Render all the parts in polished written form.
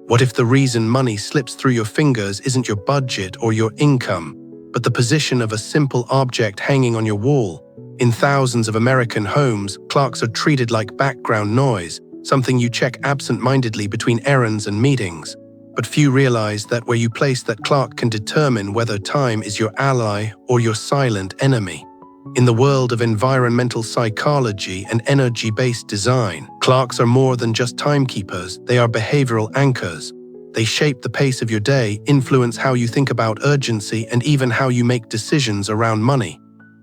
What if the reason money slips through your fingers isn't your budget or your income, but the position of a simple object hanging on your wall? In thousands of American homes, clocks are treated like background noise, something you check absent-mindedly between errands and meetings. But few realize that where you place that clock can determine whether time is your ally or your silent enemy. In the world of environmental psychology and energy-based design, clocks are more than just timekeepers, they are behavioral anchors. They shape the pace of your day, influence how you think about urgency, and even how you make decisions around money.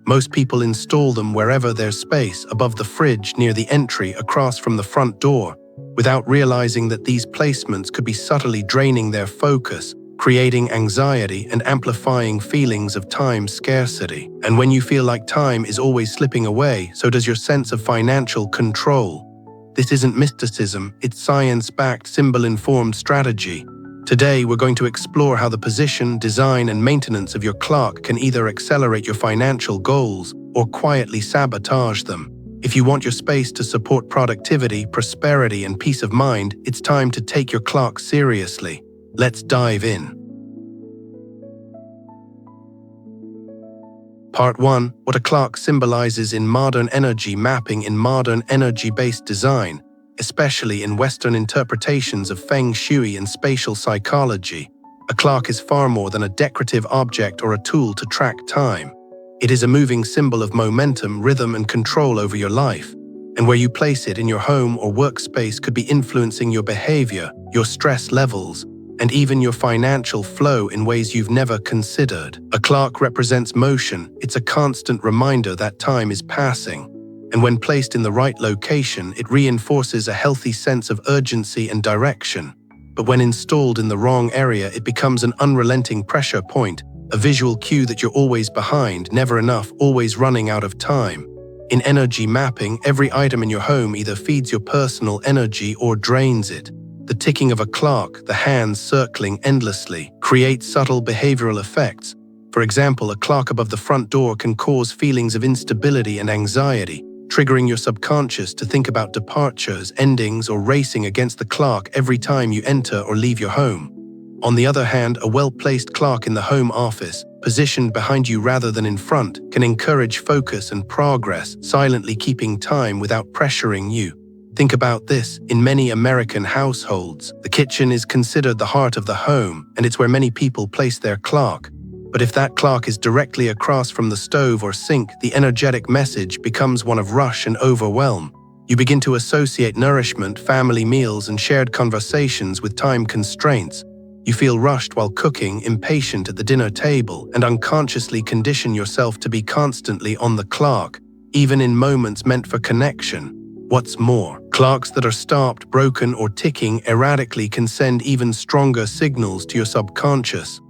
Most people install them wherever there's space, above the fridge, near the entry, across from the front door, without realizing that these placements could be subtly draining their focus, creating anxiety and amplifying feelings of time scarcity. And when you feel like time is always slipping away, so does your sense of financial control. This isn't mysticism, it's science-backed, symbol-informed strategy. Today, we're going to explore how the position, design, and maintenance of your clock can either accelerate your financial goals or quietly sabotage them. If you want your space to support productivity, prosperity, and peace of mind, it's time to take your clock seriously. Let's dive in. Part 1. What a clock symbolizes in modern energy mapping. In modern energy-based design, especially in Western interpretations of feng shui and spatial psychology, a clock is far more than a decorative object or a tool to track time. It is a moving symbol of momentum, rhythm, and control over your life. And where you place it in your home or workspace could be influencing your behavior, your stress levels, and even your financial flow in ways you've never considered. A clock represents motion. It's a constant reminder that time is passing. And when placed in the right location, it reinforces a healthy sense of urgency and direction. But when installed in the wrong area, it becomes an unrelenting pressure point, a visual cue that you're always behind, never enough, always running out of time. In energy mapping, every item in your home either feeds your personal energy or drains it. The ticking of a clock, the hands circling endlessly, creates subtle behavioral effects. For example, a clock above the front door can cause feelings of instability and anxiety, triggering your subconscious to think about departures, endings, or racing against the clock every time you enter or leave your home. On the other hand, a well-placed clock in the home office, positioned behind you rather than in front, can encourage focus and progress, silently keeping time without pressuring you. Think about this. In many American households, the kitchen is considered the heart of the home, and it's where many people place their clock. But if that clock is directly across from the stove or sink, the energetic message becomes one of rush and overwhelm. You begin to associate nourishment, family meals, and shared conversations with time constraints. You feel rushed while cooking, impatient at the dinner table, and unconsciously condition yourself to be constantly on the clock, even in moments meant for connection. What's more, clocks that are stopped, broken, or ticking erratically can send even stronger signals to your subconscious.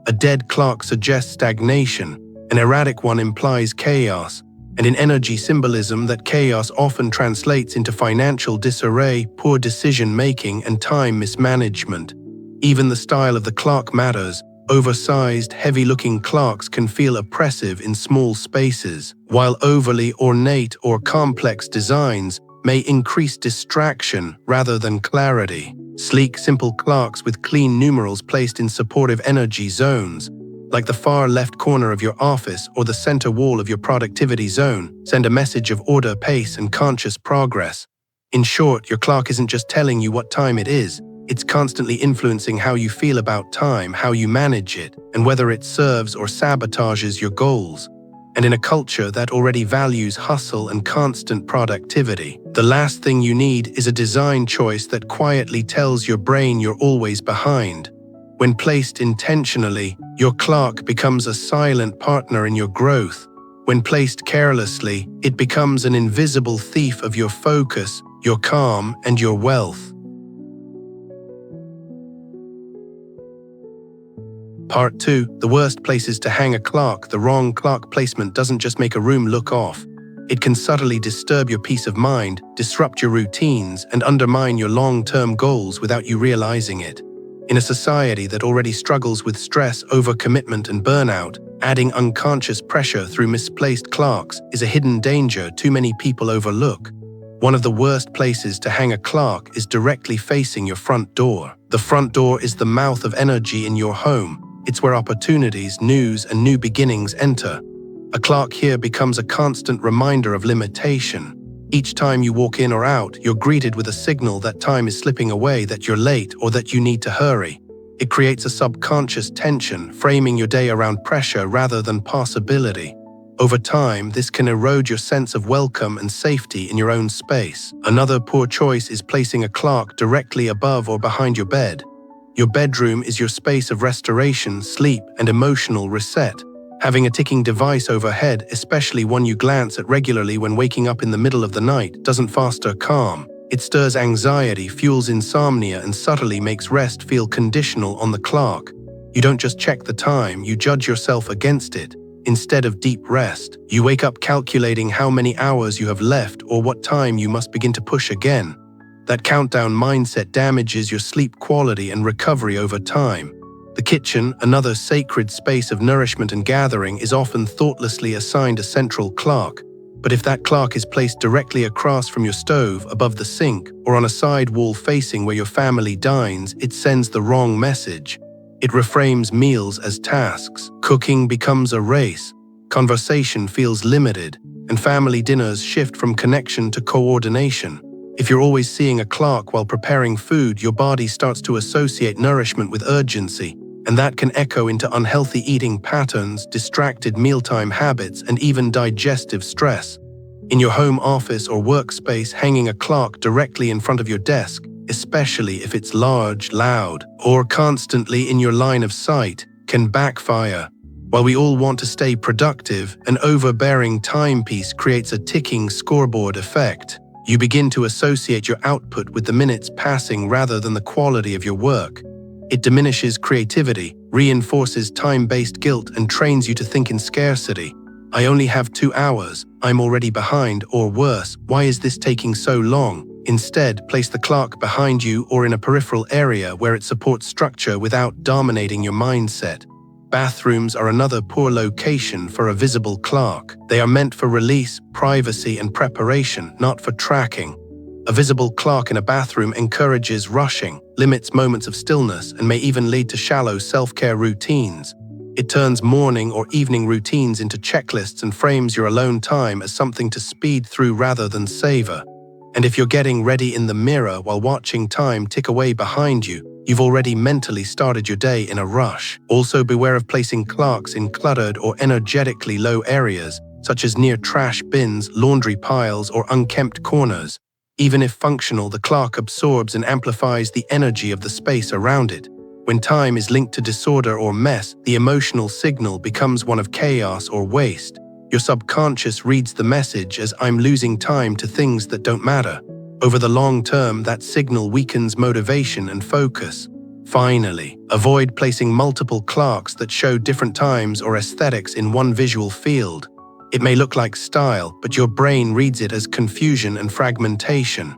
A dead clock suggests stagnation, an erratic one implies chaos, and in energy symbolism, that chaos often translates into financial disarray, poor decision-making, and time mismanagement. Even the style of the clock matters. Oversized, heavy-looking clocks can feel oppressive in small spaces, while overly ornate or complex designs may increase distraction rather than clarity. Sleek, simple clocks with clean numerals placed in supportive energy zones, like the far left corner of your office or the center wall of your productivity zone, send a message of order, pace, and conscious progress. In short, your clock isn't just telling you what time it is, it's constantly influencing how you feel about time, how you manage it, and whether it serves or sabotages your goals. And in a culture that already values hustle and constant productivity, the last thing you need is a design choice that quietly tells your brain you're always behind. When placed intentionally, your clock becomes a silent partner in your growth. When placed carelessly, it becomes an invisible thief of your focus, your calm, and your wealth. Part 2. The worst places to hang a clock. The wrong clock placement doesn't just make a room look off. It can subtly disturb your peace of mind, disrupt your routines, and undermine your long-term goals without you realizing it. In a society that already struggles with stress, overcommitment, and burnout, adding unconscious pressure through misplaced clocks is a hidden danger too many people overlook. One of the worst places to hang a clock is directly facing your front door. The front door is the mouth of energy in your home. It's where opportunities, news, and new beginnings enter. A clock here becomes a constant reminder of limitation. Each time you walk in or out, you're greeted with a signal that time is slipping away, that you're late, or that you need to hurry. It creates a subconscious tension, framing your day around pressure rather than possibility. Over time, this can erode your sense of welcome and safety in your own space. Another poor choice is placing a clock directly above or behind your bed. Your bedroom is your space of restoration, sleep, and emotional reset. Having a ticking device overhead, especially one you glance at regularly when waking up in the middle of the night, doesn't foster calm. It stirs anxiety, fuels insomnia, and subtly makes rest feel conditional on the clock. You don't just check the time, you judge yourself against it. Instead of deep rest, you wake up calculating how many hours you have left or what time you must begin to push again. That countdown mindset damages your sleep quality and recovery over time. The kitchen, another sacred space of nourishment and gathering, is often thoughtlessly assigned a central clock. But if that clock is placed directly across from your stove, above the sink, or on a side wall facing where your family dines, it sends the wrong message. It reframes meals as tasks. Cooking becomes a race. Conversation feels limited, and family dinners shift from connection to coordination. If you're always seeing a clock while preparing food, your body starts to associate nourishment with urgency, and that can echo into unhealthy eating patterns, distracted mealtime habits, and even digestive stress. In your home office or workspace, hanging a clock directly in front of your desk, especially if it's large, loud, or constantly in your line of sight, can backfire. While we all want to stay productive, an overbearing timepiece creates a ticking scoreboard effect. You begin to associate your output with the minutes passing rather than the quality of your work. It diminishes creativity, reinforces time-based guilt, and trains you to think in scarcity. I only have 2 hours, I'm already behind, or worse, why is this taking so long? Instead, place the clock behind you or in a peripheral area where it supports structure without dominating your mindset. Bathrooms are another poor location for a visible clock. They are meant for release, privacy, and preparation, not for tracking. A visible clock in a bathroom encourages rushing, limits moments of stillness, and may even lead to shallow self-care routines. It turns morning or evening routines into checklists and frames your alone time as something to speed through rather than savor. And if you're getting ready in the mirror while watching time tick away behind you, you've already mentally started your day in a rush. Also, beware of placing clocks in cluttered or energetically low areas, such as near trash bins, laundry piles, or unkempt corners. Even if functional, the clock absorbs and amplifies the energy of the space around it. When time is linked to disorder or mess, the emotional signal becomes one of chaos or waste. Your subconscious reads the message as "I'm losing time to things that don't matter." Over the long term, that signal weakens motivation and focus. Finally, avoid placing multiple clocks that show different times or aesthetics in one visual field. It may look like style, but your brain reads it as confusion and fragmentation.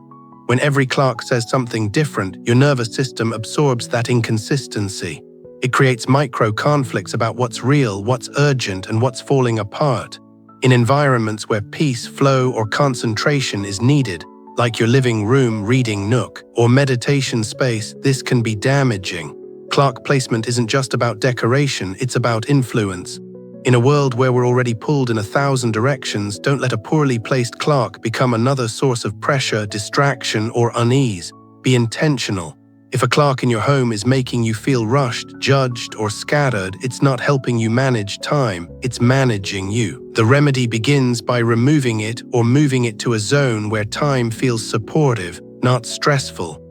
When every clock says something different, your nervous system absorbs that inconsistency. It creates micro-conflicts about what's real, what's urgent, and what's falling apart. In environments where peace, flow, or concentration is needed, like your living room, reading nook, or meditation space, this can be damaging. Clock placement isn't just about decoration, it's about influence. In a world where we're already pulled in 1,000 directions, don't let a poorly placed clock become another source of pressure, distraction, or unease. Be intentional. If a clock in your home is making you feel rushed, judged, or scattered, it's not helping you manage time, it's managing you. The remedy begins by removing it or moving it to a zone where time feels supportive, not stressful.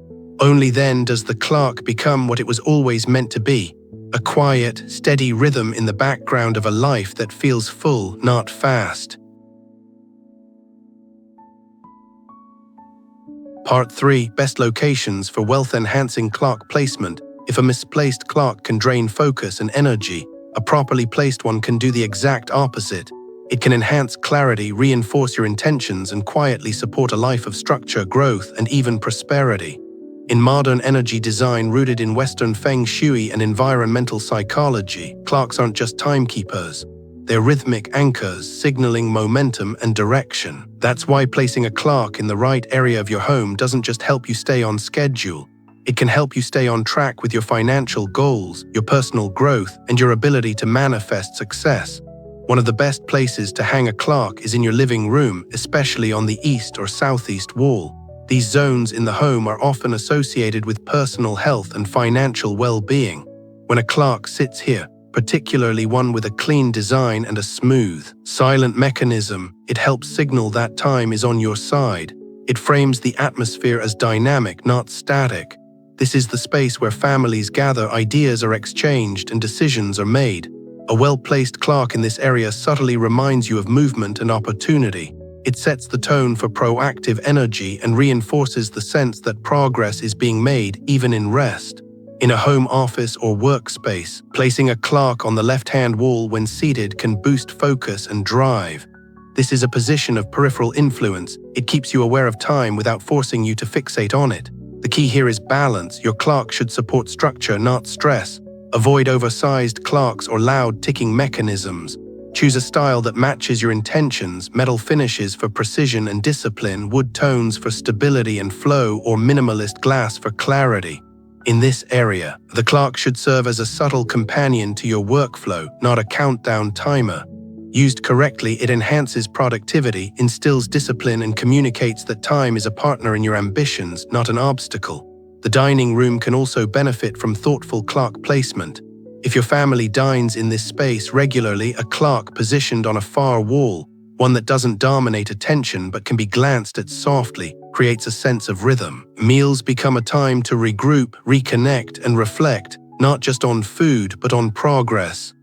Only then does the clock become what it was always meant to be, a quiet, steady rhythm in the background of a life that feels full, not fast. Part 3. Best locations for wealth-enhancing clock placement. If a misplaced clock can drain focus and energy, a properly placed one can do the exact opposite. It can enhance clarity, reinforce your intentions, and quietly support a life of structure, growth, and even prosperity. In modern energy design rooted in Western feng shui and environmental psychology, clocks aren't just timekeepers. They're rhythmic anchors, signaling momentum and direction. That's why placing a clock in the right area of your home doesn't just help you stay on schedule. It can help you stay on track with your financial goals, your personal growth, and your ability to manifest success. One of the best places to hang a clock is in your living room, especially on the east or southeast wall. These zones in the home are often associated with personal health and financial well-being. When a clock sits here, particularly one with a clean design and a smooth, silent mechanism, it helps signal that time is on your side. It frames the atmosphere as dynamic, not static. This is the space where families gather, ideas are exchanged, and decisions are made. A well-placed clock in this area subtly reminds you of movement and opportunity. It sets the tone for proactive energy and reinforces the sense that progress is being made even in rest. In a home office or workspace, placing a clock on the left-hand wall when seated can boost focus and drive. This is a position of peripheral influence. It keeps you aware of time without forcing you to fixate on it. The key here is balance. Your clock should support structure, not stress. Avoid oversized clocks or loud ticking mechanisms. Choose a style that matches your intentions, metal finishes for precision and discipline, wood tones for stability and flow, or minimalist glass for clarity. In this area, the clock should serve as a subtle companion to your workflow, not a countdown timer. Used correctly, it enhances productivity, instills discipline, and communicates that time is a partner in your ambitions, not an obstacle. The dining room can also benefit from thoughtful clock placement. If your family dines in this space regularly, a clock positioned on a far wall, one that doesn't dominate attention but can be glanced at softly, creates a sense of rhythm. Meals become a time to regroup, reconnect, and reflect, not just on food but on progress.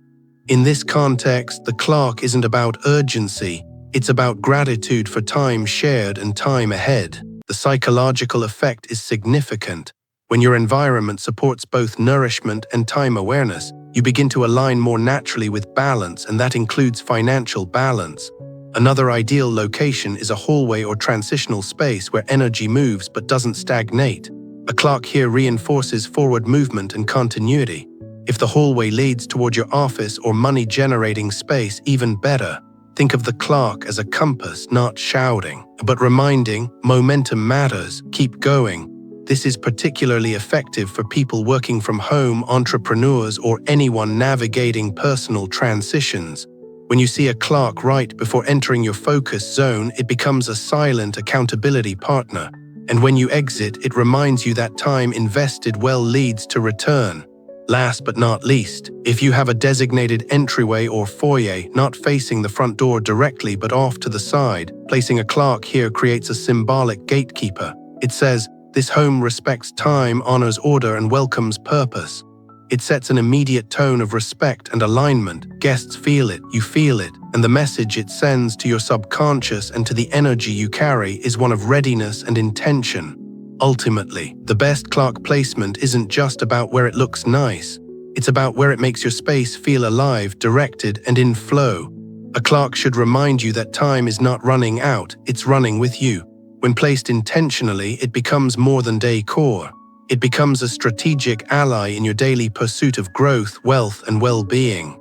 In this context, the clock isn't about urgency, it's about gratitude for time shared and time ahead. The psychological effect is significant. When your environment supports both nourishment and time awareness, you begin to align more naturally with balance, and that includes financial balance. Another ideal location is a hallway or transitional space where energy moves but doesn't stagnate. A clock here reinforces forward movement and continuity. If the hallway leads toward your office or money-generating space, even better. Think of the clock as a compass, not shouting, but reminding, momentum matters, keep going. This is particularly effective for people working from home, entrepreneurs, or anyone navigating personal transitions. When you see a clock right before entering your focus zone, it becomes a silent accountability partner. And when you exit, it reminds you that time invested well leads to return. Last but not least, if you have a designated entryway or foyer, not facing the front door directly but off to the side, placing a clock here creates a symbolic gatekeeper. It says, "This home respects time, honors order, and welcomes purpose." It sets an immediate tone of respect and alignment. Guests feel it, you feel it, and the message it sends to your subconscious and to the energy you carry is one of readiness and intention. Ultimately, the best clock placement isn't just about where it looks nice. It's about where it makes your space feel alive, directed, and in flow. A clock should remind you that time is not running out, it's running with you. When placed intentionally, it becomes more than decor. It becomes a strategic ally in your daily pursuit of growth, wealth, and well-being.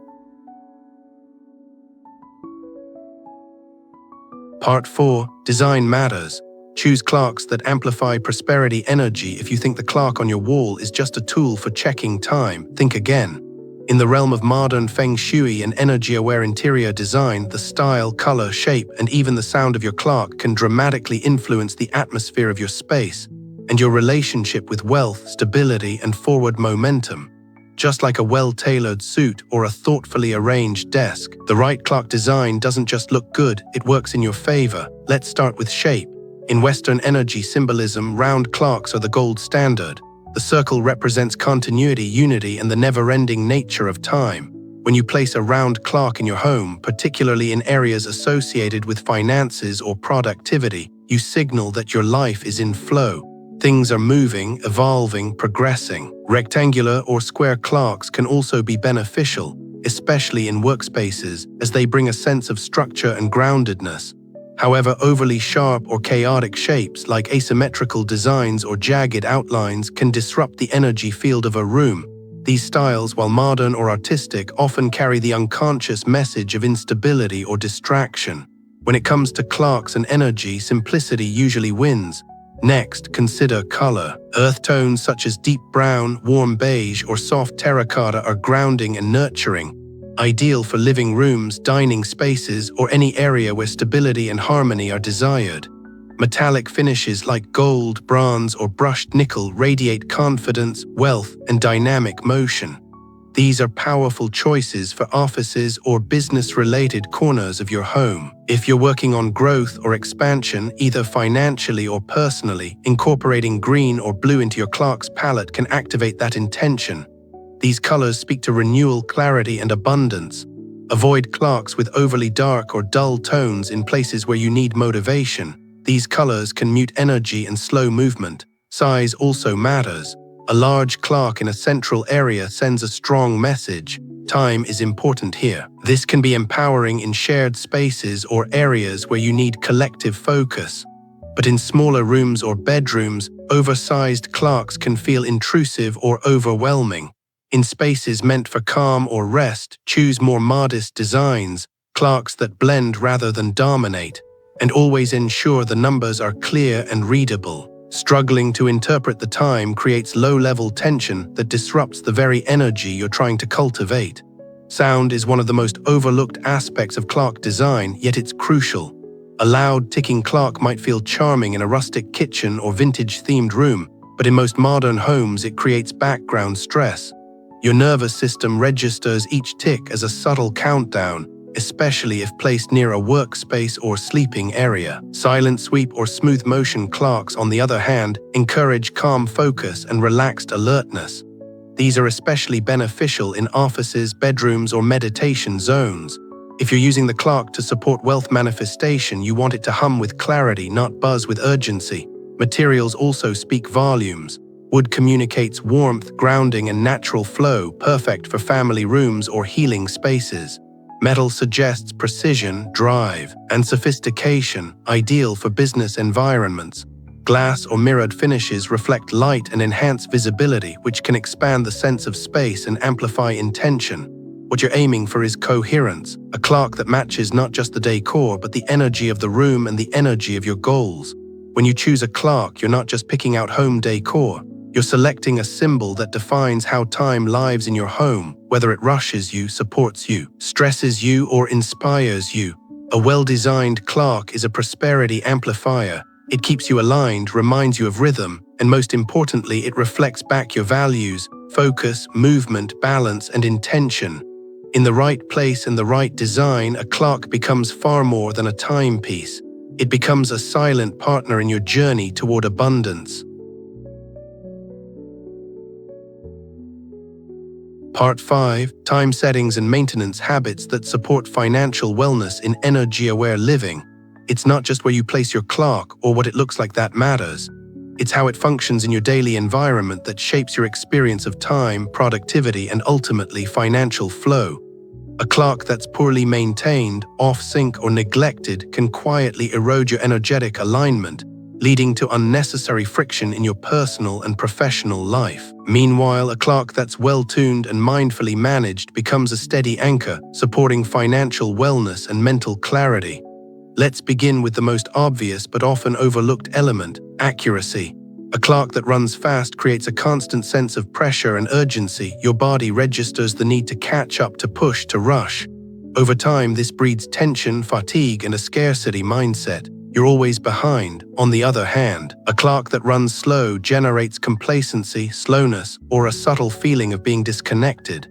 Part 4. Design matters. Choose clocks that amplify prosperity energy. If you think the clock on your wall is just a tool for checking time, think again. In the realm of modern feng shui and energy-aware interior design, the style, color, shape, and even the sound of your clock can dramatically influence the atmosphere of your space and your relationship with wealth, stability, and forward momentum. Just like a well-tailored suit or a thoughtfully arranged desk, the right clock design doesn't just look good, it works in your favor. Let's start with shape. In Western energy symbolism, round clocks are the gold standard. The circle represents continuity, unity, and the never-ending nature of time. When you place a round clock in your home, particularly in areas associated with finances or productivity, you signal that your life is in flow. Things are moving, evolving, progressing. Rectangular or square clocks can also be beneficial, especially in workspaces, as they bring a sense of structure and groundedness. However, overly sharp or chaotic shapes like asymmetrical designs or jagged outlines can disrupt the energy field of a room. These styles, while modern or artistic, often carry the unconscious message of instability or distraction. When it comes to clocks and energy, simplicity usually wins. Next, consider color. Earth tones such as deep brown, warm beige, or soft terracotta are grounding and nurturing, ideal for living rooms, dining spaces, or any area where stability and harmony are desired. Metallic finishes like gold, bronze, or brushed nickel radiate confidence, wealth, and dynamic motion. These are powerful choices for offices or business-related corners of your home. If you're working on growth or expansion, either financially or personally, incorporating green or blue into your clock's palette can activate that intention. These colors speak to renewal, clarity, and abundance. Avoid clocks with overly dark or dull tones in places where you need motivation. These colors can mute energy and slow movement. Size also matters. A large clock in a central area sends a strong message. Time is important here. This can be empowering in shared spaces or areas where you need collective focus. But in smaller rooms or bedrooms, oversized clocks can feel intrusive or overwhelming. In spaces meant for calm or rest, choose more modest designs, clocks that blend rather than dominate, and always ensure the numbers are clear and readable. Struggling to interpret the time creates low-level tension that disrupts the very energy you're trying to cultivate. Sound is one of the most overlooked aspects of clock design, yet it's crucial. A loud, ticking clock might feel charming in a rustic kitchen or vintage-themed room, but in most modern homes it creates background stress. Your nervous system registers each tick as a subtle countdown, especially if placed near a workspace or sleeping area. Silent sweep or smooth motion clocks, on the other hand, encourage calm focus and relaxed alertness. These are especially beneficial in offices, bedrooms, or meditation zones. If you're using the clock to support wealth manifestation, you want it to hum with clarity, not buzz with urgency. Materials also speak volumes. Wood communicates warmth, grounding, and natural flow, perfect for family rooms or healing spaces. Metal suggests precision, drive, and sophistication, ideal for business environments. Glass or mirrored finishes reflect light and enhance visibility, which can expand the sense of space and amplify intention. What you're aiming for is coherence, a clock that matches not just the decor, but the energy of the room and the energy of your goals. When you choose a clock, you're not just picking out home decor. You're selecting a symbol that defines how time lives in your home, whether it rushes you, supports you, stresses you, or inspires you. A well-designed clock is a prosperity amplifier. It keeps you aligned, reminds you of rhythm, and most importantly, it reflects back your values, focus, movement, balance, and intention. In the right place and the right design, a clock becomes far more than a timepiece. It becomes a silent partner in your journey toward abundance. Part 5. Time settings and maintenance habits that support financial wellness in energy-aware living. It's not just where you place your clock or what it looks like that matters. It's how it functions in your daily environment that shapes your experience of time, productivity, and ultimately financial flow. A clock that's poorly maintained, off-sync, or neglected can quietly erode your energetic alignment, leading to unnecessary friction in your personal and professional life. Meanwhile, a clock that's well-tuned and mindfully managed becomes a steady anchor, supporting financial wellness and mental clarity. Let's begin with the most obvious but often overlooked element: accuracy. A clock that runs fast creates a constant sense of pressure and urgency. Your body registers the need to catch up, to push, to rush. Over time, this breeds tension, fatigue, and a scarcity mindset. You're always behind. On the other hand, a clock that runs slow generates complacency, slowness, or a subtle feeling of being disconnected.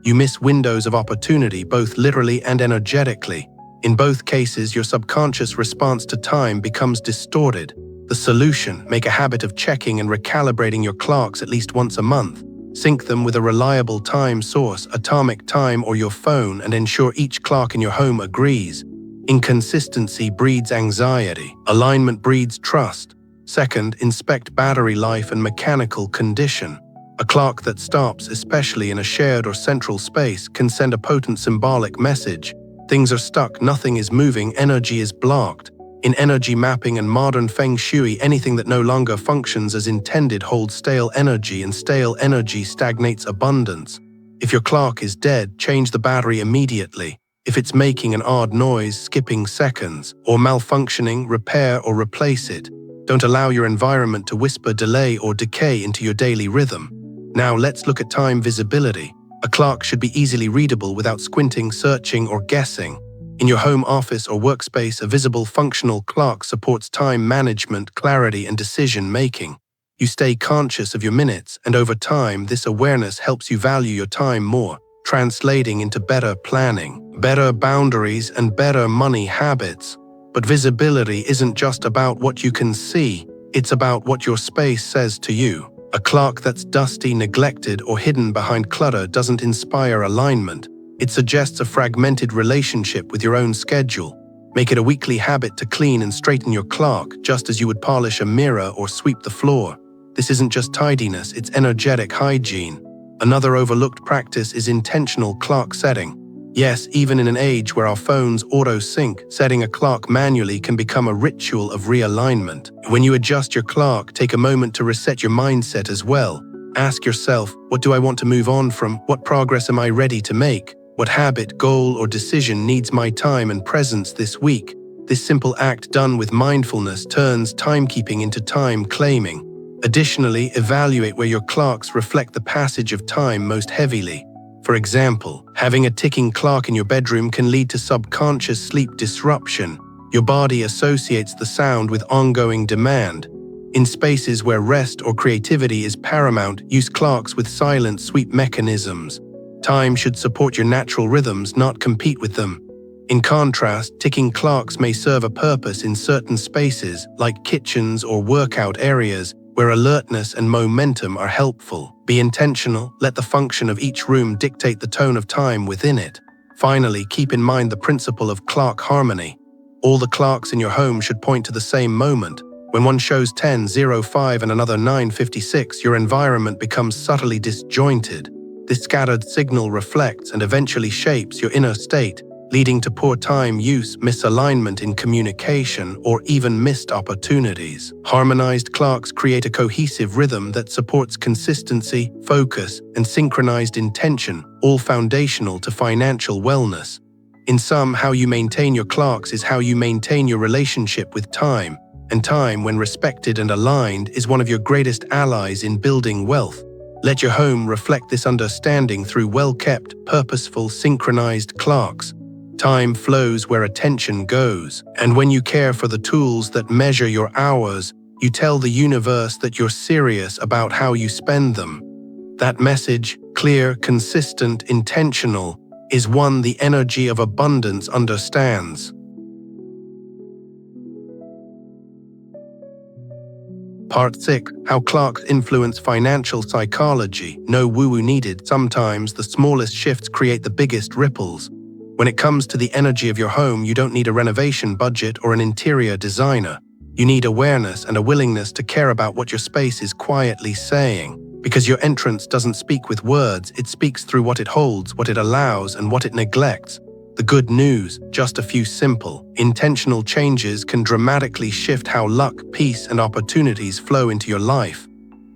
You miss windows of opportunity, both literally and energetically. In both cases, your subconscious response to time becomes distorted. The solution: make a habit of checking and recalibrating your clocks at least once a month. Sync them with a reliable time source, atomic time, or your phone, and ensure each clock in your home agrees. Inconsistency breeds anxiety. Alignment breeds trust. Second, inspect battery life and mechanical condition. A clock that stops, especially in a shared or central space, can send a potent symbolic message. Things are stuck, nothing is moving, energy is blocked. In energy mapping and modern feng shui, anything that no longer functions as intended holds stale energy, and stale energy stagnates abundance. If your clock is dead, change the battery immediately. If it's making an odd noise, skipping seconds, or malfunctioning, repair or replace it. Don't allow your environment to whisper delay or decay into your daily rhythm. Now let's look at time visibility. A clock should be easily readable without squinting, searching, or guessing. In your home, office, or workspace, a visible functional clock supports time management, clarity, and decision-making. You stay conscious of your minutes, and over time, this awareness helps you value your time more, translating into better planning, better boundaries, and better money habits. But visibility isn't just about what you can see, it's about what your space says to you. A clock that's dusty, neglected, or hidden behind clutter doesn't inspire alignment. It suggests a fragmented relationship with your own schedule. Make it a weekly habit to clean and straighten your clock, just as you would polish a mirror or sweep the floor. This isn't just tidiness, it's energetic hygiene. Another overlooked practice is intentional clock setting. Yes, even in an age where our phones auto-sync, setting a clock manually can become a ritual of realignment. When you adjust your clock, take a moment to reset your mindset as well. Ask yourself, what do I want to move on from? What progress am I ready to make? What habit, goal, or decision needs my time and presence this week? This simple act done with mindfulness turns timekeeping into time claiming. Additionally, evaluate where your clocks reflect the passage of time most heavily. For example, having a ticking clock in your bedroom can lead to subconscious sleep disruption. Your body associates the sound with ongoing demand. In spaces where rest or creativity is paramount, use clocks with silent sweep mechanisms. Time should support your natural rhythms, not compete with them. In contrast, ticking clocks may serve a purpose in certain spaces, like kitchens or workout areas, where alertness and momentum are helpful. Be intentional, let the function of each room dictate the tone of time within it. Finally, keep in mind the principle of clock harmony. All the clocks in your home should point to the same moment. When one shows 10:05 and another 9:56, your environment becomes subtly disjointed. This scattered signal reflects and eventually shapes your inner state, leading to poor time use, misalignment in communication, or even missed opportunities. Harmonized clocks create a cohesive rhythm that supports consistency, focus, and synchronized intention, all foundational to financial wellness. In sum, how you maintain your clocks is how you maintain your relationship with time, and time, when respected and aligned, is one of your greatest allies in building wealth. Let your home reflect this understanding through well-kept, purposeful, synchronized clocks. Time flows where attention goes, and when you care for the tools that measure your hours, you tell the universe that you're serious about how you spend them. That message, clear, consistent, intentional, is one the energy of abundance understands. Part 6. How clocks influence financial psychology. No woo-woo needed. Sometimes the smallest shifts create the biggest ripples. When it comes to the energy of your home, you don't need a renovation budget or an interior designer. You need awareness and a willingness to care about what your space is quietly saying. Because your entrance doesn't speak with words, it speaks through what it holds, what it allows, and what it neglects. The good news, just a few simple, intentional changes can dramatically shift how luck, peace, and opportunities flow into your life.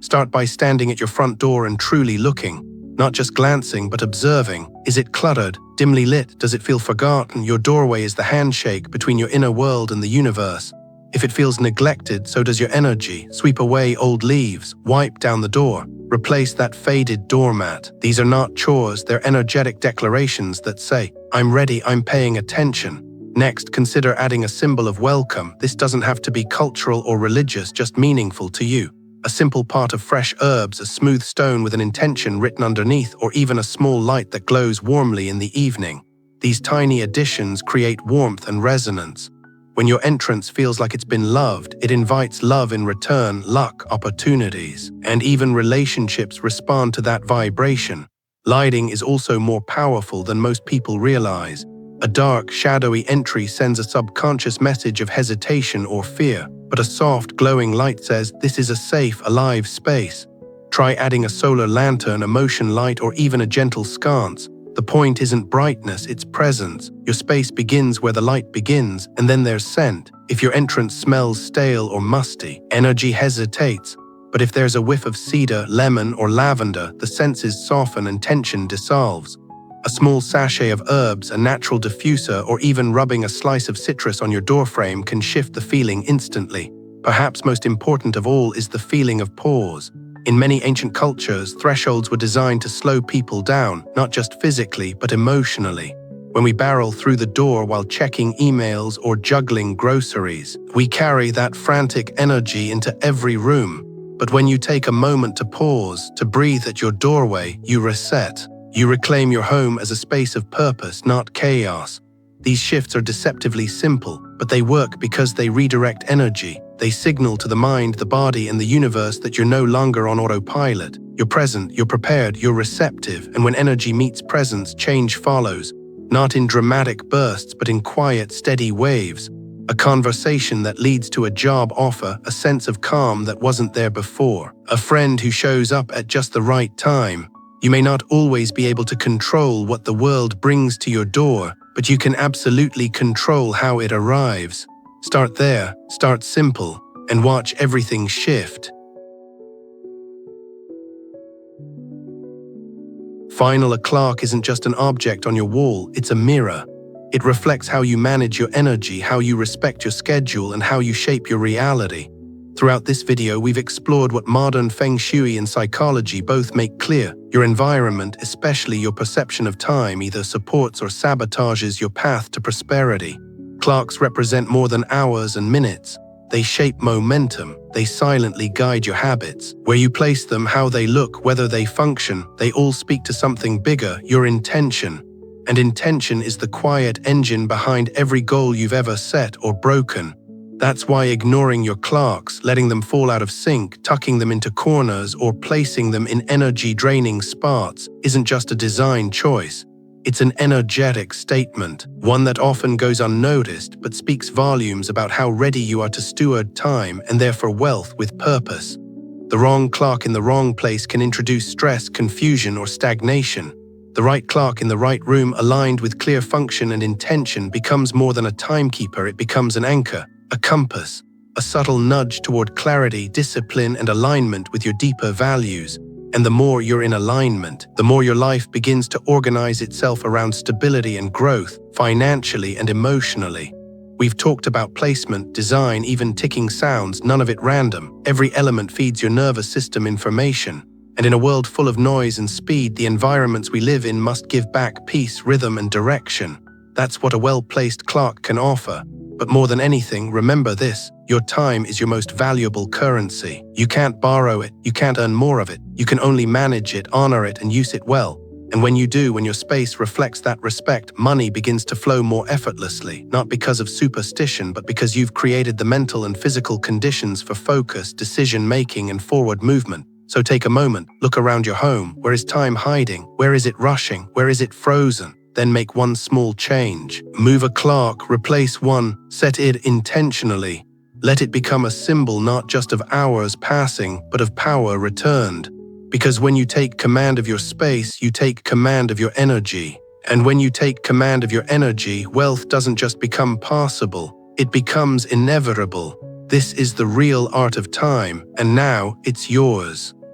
Start by standing at your front door and truly looking. Not just glancing, but observing. Is it cluttered, dimly lit? Does it feel forgotten? Your doorway is the handshake between your inner world and the universe. If it feels neglected, so does your energy. Sweep away old leaves, wipe down the door, replace that faded doormat. These are not chores, they're energetic declarations that say, I'm ready, I'm paying attention. Next, consider adding a symbol of welcome. This doesn't have to be cultural or religious, just meaningful to you. A simple pot of fresh herbs, a smooth stone with an intention written underneath, or even a small light that glows warmly in the evening. These tiny additions create warmth and resonance. When your entrance feels like it's been loved, it invites love in return. Luck, opportunities, and even relationships respond to that vibration. Lighting is also more powerful than most people realize. A dark, shadowy entry sends a subconscious message of hesitation or fear, but a soft, glowing light says, this is a safe, alive space. Try adding a solar lantern, a motion light, or even a gentle sconce. The point isn't brightness, it's presence. Your space begins where the light begins, and then there's scent. If your entrance smells stale or musty, energy hesitates. But if there's a whiff of cedar, lemon, or lavender, the senses soften and tension dissolves. A small sachet of herbs, a natural diffuser, or even rubbing a slice of citrus on your doorframe can shift the feeling instantly. Perhaps most important of all is the feeling of pause. In many ancient cultures, thresholds were designed to slow people down, not just physically, but emotionally. When we barrel through the door while checking emails or juggling groceries, we carry that frantic energy into every room. But when you take a moment to pause, to breathe at your doorway, you reset. You reclaim your home as a space of purpose, not chaos. These shifts are deceptively simple, but they work because they redirect energy. They signal to the mind, the body, and the universe that you're no longer on autopilot. You're present, you're prepared, you're receptive, and when energy meets presence, change follows. Not in dramatic bursts, but in quiet, steady waves. A conversation that leads to a job offer, a sense of calm that wasn't there before. A friend who shows up at just the right time. You may not always be able to control what the world brings to your door, but you can absolutely control how it arrives. Start there, start simple, and watch everything shift. A clock isn't just an object on your wall, it's a mirror. It reflects how you manage your energy, how you respect your schedule, and how you shape your reality. Throughout this video, we've explored what modern feng shui and psychology both make clear. Your environment, especially your perception of time, either supports or sabotages your path to prosperity. Clocks represent more than hours and minutes. They shape momentum. They silently guide your habits. Where you place them, how they look, whether they function, they all speak to something bigger, your intention. And intention is the quiet engine behind every goal you've ever set or broken. That's why ignoring your clocks, letting them fall out of sync, tucking them into corners, or placing them in energy-draining spots isn't just a design choice. It's an energetic statement, one that often goes unnoticed but speaks volumes about how ready you are to steward time and therefore wealth with purpose. The wrong clock in the wrong place can introduce stress, confusion, or stagnation. The right clock in the right room, aligned with clear function and intention, becomes more than a timekeeper. It becomes an anchor, a compass, a subtle nudge toward clarity, discipline, and alignment with your deeper values. And the more you're in alignment, the more your life begins to organize itself around stability and growth, financially and emotionally. We've talked about placement, design, even ticking sounds, none of it random. Every element feeds your nervous system information. And in a world full of noise and speed, the environments we live in must give back peace, rhythm, and direction. That's what a well-placed clock can offer. But more than anything, remember this: your time is your most valuable currency. You can't borrow it, you can't earn more of it. You can only manage it, honor it, and use it well. And when you do, when your space reflects that respect, money begins to flow more effortlessly, not because of superstition, but because you've created the mental and physical conditions for focus, decision-making, and forward movement. So take a moment, look around your home. Where is time hiding? Where is it rushing? Where is it frozen? Then make one small change. Move a clock, replace one, set it intentionally. Let it become a symbol not just of hours passing, but of power returned. Because when you take command of your space, you take command of your energy. And when you take command of your energy, wealth doesn't just become possible, it becomes inevitable. This is the real art of time, and now it's yours.